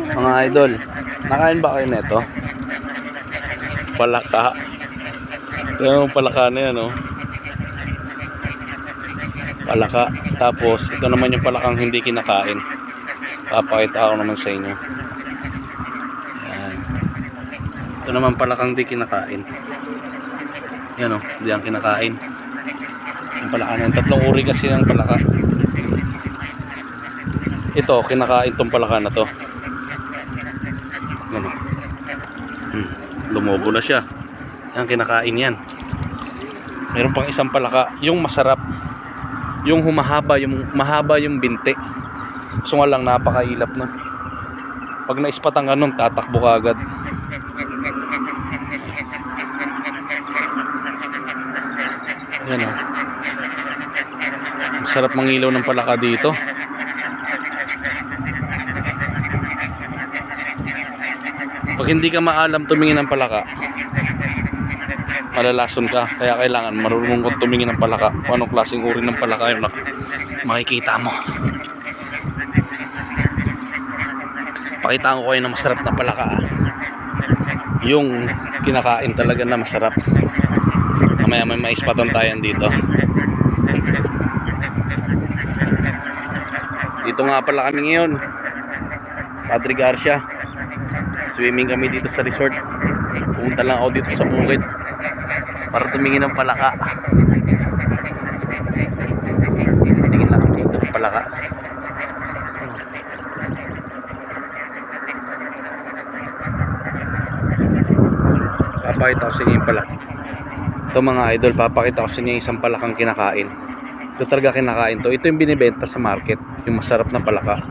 Mga idol, nakain ba kayo nito? Palaka. Yung palaka na yan, oh. Palaka. Tapos, ito naman yung palakang hindi kinakain. Papakita ko naman sa inyo. Yan. Ito naman palakang hindi kinakain. Yan, oh. Hindi ang kinakain. Yung palaka na yan. Tatlong uri kasi ng palaka. Ito, kinakain tong palaka na to. Yan, oh. Lumobo na siya. Yan, kinakain yan. Meron pang isang palaka, yung masarap, yung humahaba, yung mahaba yung binti. So nga lang, napakailap na. Pag naispatan ka nun, tatakbo ka agad. Yan, oh. Masarap mangilaw ng palaka dito. Pag hindi ka maalam tumingin ng palaka, malalason ka. Kaya kailangan marunong kang tumingin ng palaka. Kung anong klaseng uri ng palaka yun, makikita mo. Pakitaan ko kayo na masarap na palaka. Yung kinakain talaga na masarap. Mamaya may maispatan tayo dito. Dito nga pala kami ngayon, Padre Garcia. Swimming kami dito sa resort. Pumunta lang ako dito sa bukid para tumingin ng palaka. Tingin lang kami dito ng palaka. Papakita ko sa inyo yung palaka. Ito mga idol, papakita ko sa inyo isang palakang kinakain. Ito talaga kinakain to. Ito yung binibenta sa market, yung masarap na palaka.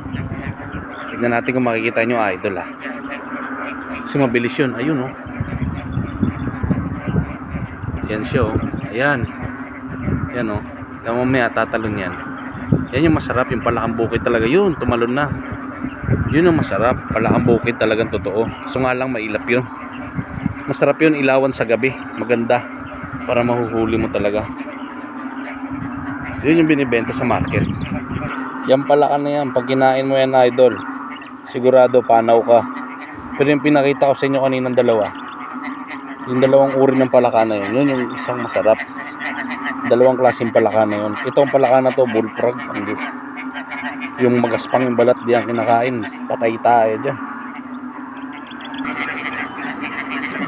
Tignan natin kung makikita nyo, idol, ha. Kasi mabilis yun. Ayun, oh. Yan siya, oh. Ayan. Yan, oh. Kaya mamaya tatalon yan. Yan yung masarap, yung palakang bukid talaga. Yun, tumalon na. Yun yung masarap. Palakang bukid talagang totoo. So nga lang mailap yun. Masarap yun ilawan sa gabi. Maganda. Para mahuhuli mo talaga. Yun yung binibenta sa market. Yan palaka na yan. Pag kinain mo yan, idol, sigurado panaw ka. Pero yung pinakita ko sa inyo kaninang dalawa, yung dalawang uri ng palaka na yun, yun yung isang masarap. Dalawang klaseng palaka na yun. Itong palaka na to, bullfrog. Yung magaspang yung balat, di ang kinakain. Patay tayo dyan.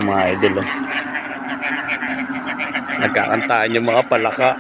Mga idol, oh. Nagkakantaan yung mga palaka.